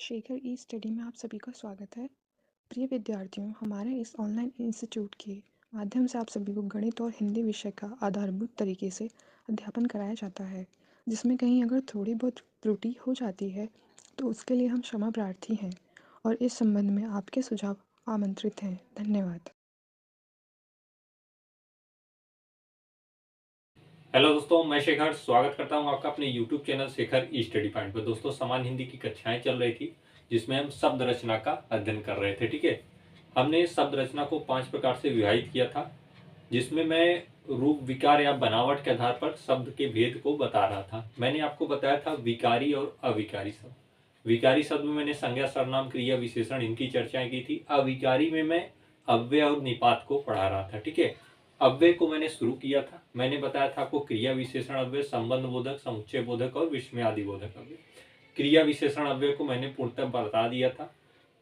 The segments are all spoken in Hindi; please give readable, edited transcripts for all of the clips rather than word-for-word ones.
शेखर ई स्टडी में आप सभी का स्वागत है। प्रिय विद्यार्थियों, हमारे इस ऑनलाइन इंस्टीट्यूट के माध्यम से आप सभी को गणित और हिंदी विषय का आधारभूत तरीके से अध्यापन कराया जाता है, जिसमें कहीं अगर थोड़ी बहुत त्रुटि हो जाती है तो उसके लिए हम क्षमा प्रार्थी हैं और इस संबंध में आपके सुझाव आमंत्रित हैं। धन्यवाद। हेलो दोस्तों, मैं शेखर स्वागत करता हूं आपका अपने YouTube चैनल शेखर ई स्टडी पॉइंट पर। दोस्तों, सामान्य हिंदी की कक्षाएं चल रही थी जिसमें हम शब्द रचना का अध्ययन कर रहे थे। ठीक है, हमने शब्द रचना को 5 प्रकार से विभाजित किया था, जिसमें मैं रूप, विकार या बनावट के आधार पर शब्द के भेद को बता रहा था। मैंने आपको बताया था विकारी और अविकारी शब्द। विकारी शब्द में मैंने संज्ञा, सर्वनाम, क्रिया, विशेषण इनकी चर्चाएं की थी। अविकारी में मैं अव्यय और निपात को पढ़ा रहा था। ठीक है, अव्यय को मैंने शुरू किया था। मैंने बताया था आपको क्रिया विशेषण अव्यय, संबंध बोधक, समुच्चय बोधक और विस्मयादि बोधक अव्यय। क्रिया विशेषण अव्यय को मैंने पूर्णतः बता दिया था।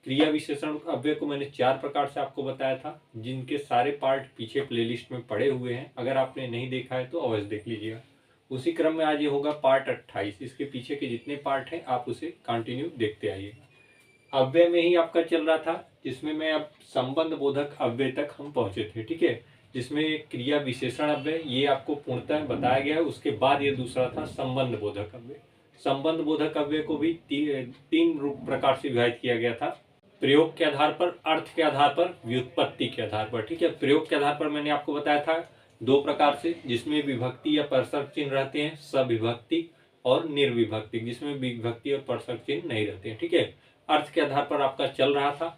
क्रिया विशेषण अव्यय को मैंने 4 प्रकार से आपको बताया था, जिनके सारे पार्ट पीछे प्लेलिस्ट में पड़े हुए हैं। अगर आपने नहीं देखा है तो अवश्य देख लीजिएगा। उसी क्रम में आज ये होगा पार्ट 28। इसके पीछे के जितने पार्ट हैं आप उसे कंटिन्यू देखते आइएगा। अव्यय में ही आपका चल रहा था, जिसमें मैं अब संबंध बोधक अव्यय तक हम पहुंचे थे। ठीक है, जिसमें क्रिया विशेषण अव्यय ये आपको पूर्णतः बताया गया है। उसके बाद ये दूसरा था संबंध बोधक अव्यय। संबंध बोधक अव्यय को भी तीन रूप प्रकार से विभाजित किया गया था, प्रयोग के आधार पर, अर्थ के आधार पर, व्युत्पत्ति के आधार पर। ठीक है, प्रयोग के आधार पर मैंने आपको बताया था 2 प्रकार से, जिसमें विभक्ति या परसर्ग चिन्ह रहते हैं, सविभक्ति और निर्विभक्ति, जिसमें विभक्ति और परसर्ग चिन्ह नहीं रहते हैं। ठीक है, अर्थ के आधार पर आपका चल रहा था,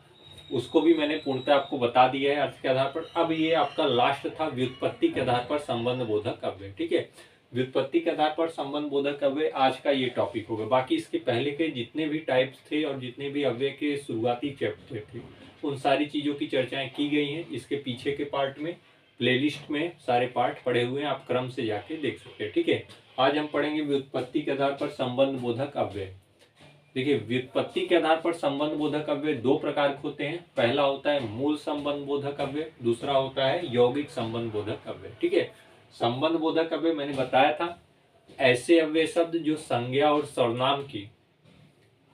उसको भी मैंने पूर्णतः आपको बता दिया है अर्थ के आधार पर। अब ये आपका लास्ट था व्युत्पत्ति के आधार पर संबंध बोधक अव्यय। ठीक है, व्युत्पत्ति के आधार पर संबंध बोधक अव्यय आज का ये टॉपिक होगा। बाकी इसके पहले के जितने भी टाइप्स थे और जितने भी अव्यय के शुरुआती चैप्टर थे, उन सारी चीजों की चर्चाएं की गई हैं। इसके पीछे के पार्ट में प्लेलिस्ट में सारे पार्ट पड़े हुए हैं, आप क्रम से जाके देख सकते हैं। ठीक है, आज हम पढ़ेंगे व्युत्पत्ति के आधार पर संबंध बोधक अव्यय। देखिए, व्युत्पत्ति के आधार पर संबंध बोधक अव्यय 2 प्रकार के होते हैं। पहला होता है मूल संबंध बोधक अव्यय, दूसरा होता है यौगिक संबंध बोधक अव्यय। ठीक है, संबंध बोधक अव्यय मैंने बताया था ऐसे अव्यय शब्द जो संज्ञा और सर्वनाम की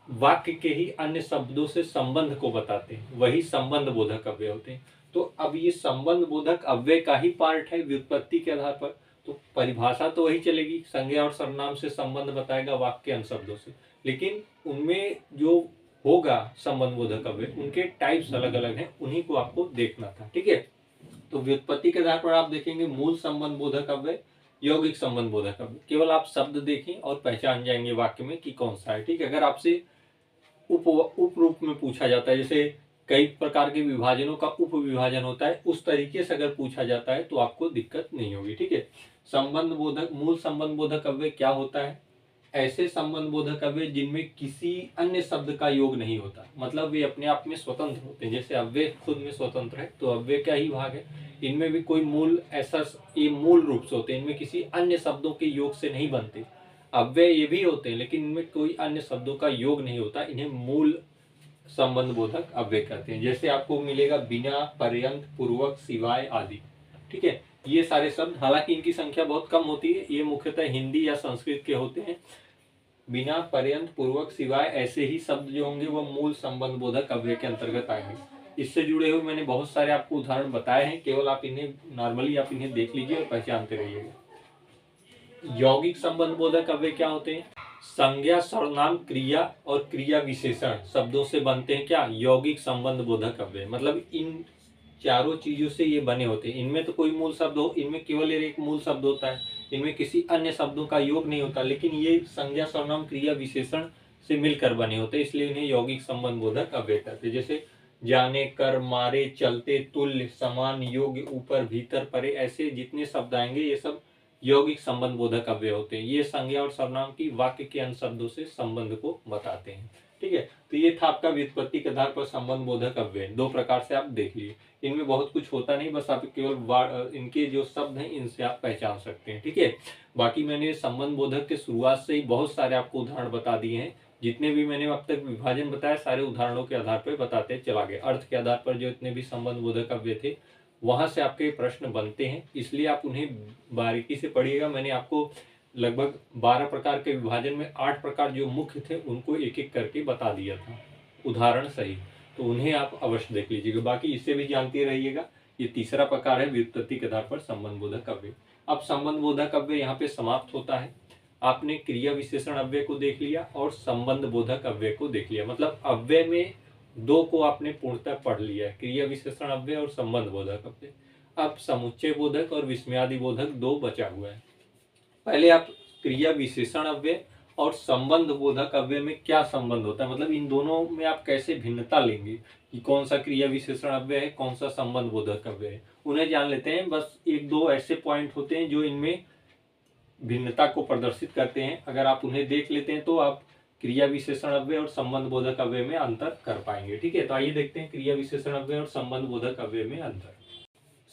वाक्य के ही अन्य शब्दों से संबंध को बताते हैं, वही संबंध बोधक अव्यय होते हैं। तो अब ये संबंध बोधक अव्यय का ही पार्ट है व्युत्पत्ति के आधार पर, तो परिभाषा तो वही चलेगी, संज्ञा और सर्वनाम से संबंध बताएगा वाक्य के अन्य शब्दों से, लेकिन उनमें जो होगा संबंध बोधक अव्यय, उनके टाइप्स अलग अलग हैं, उन्हीं को आपको देखना था। ठीक है, तो व्युत्पत्ति के आधार पर आप देखेंगे मूल संबंध बोधक अव्यय, यौगिक संबंध बोधक अव्यय। केवल आप शब्द देखें और पहचान जाएंगे वाक्य में कि कौन सा है। ठीक है, अगर आपसे उप रूप में पूछा जाता है, जैसे कई प्रकार के विभाजनों का उप विभाजन होता है, उस तरीके से अगर पूछा जाता है तो आपको दिक्कत नहीं होगी। ठीक है, संबंध बोधक, मूल संबंध बोधक अव्यय क्या होता है? ऐसे संबंध बोधक अव्यय जिनमें किसी अन्य शब्द का योग नहीं होता, मतलब वे अपने आप में स्वतंत्र होते हैं। जैसे अव्यय खुद में स्वतंत्र है तो अव्यय का ही भाग है, इनमें भी कोई मूल ऐसा, ये मूल रूप से होते हैं, इनमें किसी अन्य शब्दों के योग से नहीं बनते। अव्यय ये भी होते हैं लेकिन इनमें कोई अन्य शब्दों का योग नहीं होता, इन्हें मूल संबंध बोधक अव्यय कहते हैं। जैसे आपको मिलेगा बिना, पर्यंत, पूर्वक, सिवाय आदि। ठीक है, ये सारे शब्द, हालांकि इनकी संख्या बहुत कम होती है, ये मुख्यतः हिंदी या संस्कृत के होते हैं। बिना, पर्यंत, पूर्वक, सिवाय ऐसे ही शब्द जो होंगे वो मूल संबंध बोधक अव्यय के अंतर्गत आएंगे। इससे जुड़े हुए मैंने बहुत सारे आपको उदाहरण बताए हैं, केवल आप इन्हें नॉर्मली आप इन्हें देख लीजिए और पहचानते रहिएगा। यौगिक संबंध बोधक अव्यय क्या होते हैं? संज्ञा, सर्वनाम, क्रिया और क्रिया विशेषण शब्दों से बनते हैं क्या? यौगिक संबंध बोधक अव्यय। मतलब इन चारों चीजों से ये बने होते हैं। इनमें तो कोई मूल शब्द हो, इनमें केवल एक मूल शब्द होता है, इनमें किसी अन्य शब्दों का योग नहीं होता, लेकिन ये संज्ञा, सर्वनाम, क्रिया, विशेषण से मिलकर बने होते हैं, इसलिए इन्हें यौगिक संबंध बोधक अव्यय कहते हैं। जैसे जाने, कर, मारे, चलते, तुल्य, समान, योग्य, ऊपर, भीतर, परे, ऐसे जितने शब्द आएंगे ये सब यौगिक संबंध बोधक अव्यय होते हैं। ये संज्ञा और सर्वनाम की वाक्य के अन्य शब्दों से संबंध को बताते हैं। ठीक है, तो ये था आपका व्युत्पत्ति के आधार पर संबंध बोधक अव्यय। 2 प्रकार से आप देख लिए, इनमें बहुत कुछ होता नहीं, बस आप केवल इनके जो शब्द हैं इनसे आप पहचान सकते हैं। ठीक है, बाकी मैंने संबंध बोधक के शुरुआत से ही बहुत सारे आपको उदाहरण बता दिए हैं। जितने भी मैंने अब तक विभाजन बताया सारे उदाहरणों के आधार पर बताते चला गया। अर्थ के आधार पर जो इतने भी संबंध बोधक अव्यय थे वहां से आपके प्रश्न बनते हैं, इसलिए आप उन्हें बारीकी से पढ़िएगा। मैंने आपको लगभग 12 प्रकार के विभाजन में 8 प्रकार जो मुख्य थे उनको एक एक करके बता दिया था उदाहरण सही, तो उन्हें आप अवश्य देख लीजिएगा। बाकी इससे भी जानते रहिएगा। ये तीसरा प्रकार है व्युत्पत्ति के आधार पर संबंध बोधक अव्यय। अब संबंध बोधक अव्यय यहाँ पे समाप्त होता है। आपने क्रिया विशेषण अव्यय को देख लिया और संबंध बोधक अव्यय को देख लिया, मतलब अव्यय में दो को आपने पूर्णतः पढ़ लिया है, क्रिया विशेषण अव्यय और संबंध बोधक अव्यय। अब समुच्चय बोधक और विस्मयादि बोधक दो बचा हुआ है। पहले आप क्रिया विशेषण अव्यय और संबंध बोधक अव्यय में क्या संबंध होता है, मतलब इन दोनों में आप कैसे भिन्नता लेंगे कि कौन सा क्रिया विशेषण अव्यय है, कौन सा संबंध बोधक अव्यय है, उन्हें जान लेते हैं। बस एक दो ऐसे पॉइंट होते हैं जो इनमें भिन्नता को प्रदर्शित करते हैं। अगर आप उन्हें देख लेते हैं तो आप क्रिया विशेषण अव्यय और संबंध बोधक अव्यय में अंतर कर पाएंगे। ठीक है, तो आइए देखते हैं क्रिया विशेषण अव्यय और संबंध बोधक अव्यय में अंतर।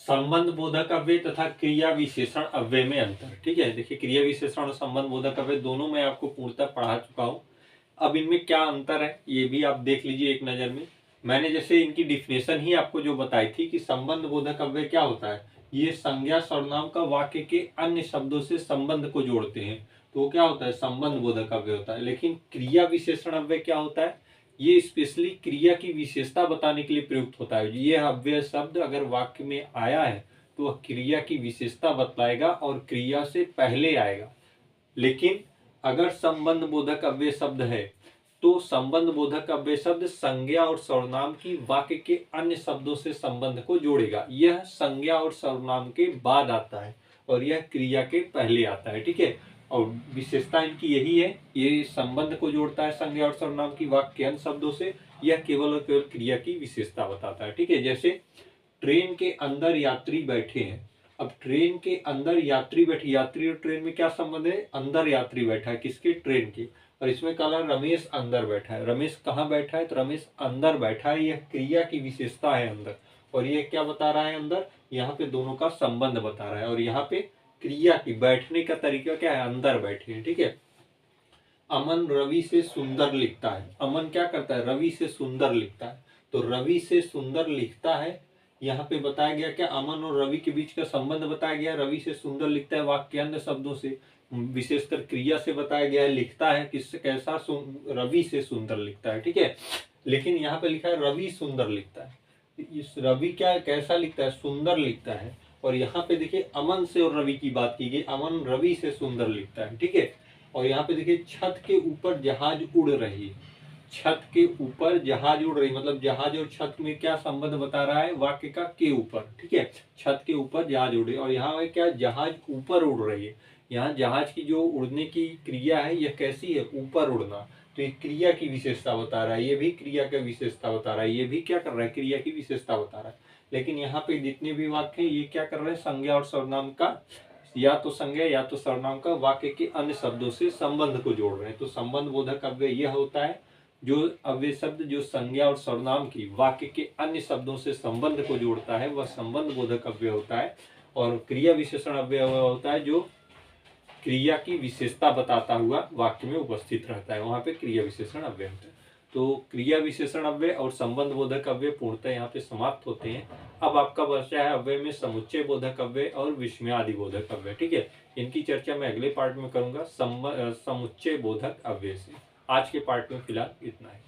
संबंध बोधक अव्यय तथा क्रिया विशेषण अव्यय में अंतर। ठीक है, देखिए क्रिया विशेषण और संबंध बोधक अव्यय दोनों मैं आपको पूर्णतः पढ़ा चुका हूं। अब इनमें क्या अंतर है ये भी आप देख लीजिए एक नजर में। मैंने जैसे इनकी डिफिनेशन ही आपको जो बताई थी कि संबंध बोधक अव्यय क्या होता है, ये संज्ञा सर्वनाम का वाक्य के अन्य शब्दों से संबंध को जोड़ते हैं, तो वो क्या होता है, संबंध बोधक अव्यय होता है। लेकिन क्रिया विशेषण अव्यय क्या होता है, ये स्पेशली क्रिया की विशेषता बताने के लिए प्रयुक्त होता है। ये अव्यय शब्द अगर वाक्य में आया है तो वह क्रिया की विशेषता बतलाएगा और क्रिया से पहले आएगा। लेकिन अगर संबंध बोधक अव्यय शब्द है तो संबंध बोधक अव्यय शब्द संज्ञा और सर्वनाम की वाक्य के अन्य शब्दों से संबंध को जोड़ेगा। यह संज्ञा और सर्वनाम के बाद आता है और यह क्रिया के पहले आता है। ठीक है, और विशेषता इनकी यही है, ये संबंध को जोड़ता है संज्ञा और सर्वनाम की वाक्य के अन्य शब्दों से। यह केवल और केवल क्रिया की विशेषता बताता है। ठीक है, जैसे ट्रेन के अंदर यात्री बैठे हैं। अब ट्रेन के अंदर यात्री बैठे, यात्री और ट्रेन में क्या संबंध है, अंदर यात्री बैठा है, किसके, ट्रेन के। और इसमें कहा रमेश अंदर बैठा है। रमेश कहाँ बैठा है, तो रमेश अंदर बैठा है, यह क्रिया की विशेषता है अंदर। और यह क्या बता रहा है, अंदर, यहाँ पे दोनों का संबंध बता रहा है। और यहाँ पे क्रिया की बैठने का तरीका क्या है, अंदर बैठे हैं। ठीक है, अमन रवि से सुंदर लिखता है। अमन क्या करता है, रवि से सुंदर लिखता है। तो रवि से सुंदर लिखता है, यहाँ पे बताया गया क्या, अमन और रवि के बीच का संबंध बताया गया। रवि से सुंदर लिखता है वाक्य अन्य शब्दों से, विशेषकर क्रिया से बताया गया है, लिखता है किससे, कैसा, रवि से सुंदर लिखता है। ठीक है, लेकिन यहाँ पे लिखा है रवि सुंदर लिखता है। इस रवि क्या कैसा लिखता है, सुंदर लिखता है। और यहाँ पे देखिए अमन से और रवि की बात की गई, अमन रवि से सुंदर लिखता है। ठीक है, और यहाँ पे देखिए छत के ऊपर जहाज उड़ रही है। छत के ऊपर जहाज उड़ रही, मतलब जहाज और छत में क्या संबंध बता रहा है, वाक्य का के ऊपर। ठीक है, छत के ऊपर जहाज उड़ रही, और यहाँ क्या, जहाज ऊपर उड़ रही है। यहाँ जहाज की जो उड़ने की क्रिया है यह कैसी है, ऊपर उड़ना। तो ये क्रिया की विशेषता बता रहा है, ये भी क्रिया की विशेषता बता रहा है, ये भी क्या कर रहा है, क्रिया की विशेषता बता रहा है। लेकिन यहाँ पे जितने भी वाक्य हैं ये क्या कर रहे हैं, संज्ञा और सर्वनाम का, या तो संज्ञा या तो सर्वनाम का वाक्य के अन्य शब्दों से संबंध को जोड़ रहे हैं। तो संबंध बोधक अव्यय यह होता है, जो अव्यय शब्द जो संज्ञा और सर्वनाम की वाक्य के अन्य शब्दों से संबंध को जोड़ता है वह संबंध बोधक अव्यय होता है। और क्रिया विशेषण अव्यय होता है जो क्रिया की विशेषता बताता हुआ वाक्य में उपस्थित रहता है, वहां पे क्रिया विशेषण अव्यय होता है। तो क्रिया विशेषण अव्यय और संबंध बोधक अव्यय पूर्णतः यहाँ पे समाप्त होते हैं। अब आपका बचा है अव्यय में समुच्चय बोधक अव्यय और विस्मयादि बोधक अव्यय। ठीक है, इनकी चर्चा मैं अगले पार्ट में करूंगा समुच्चय बोधक अव्यय से। आज के पार्ट में फिलहाल इतना है।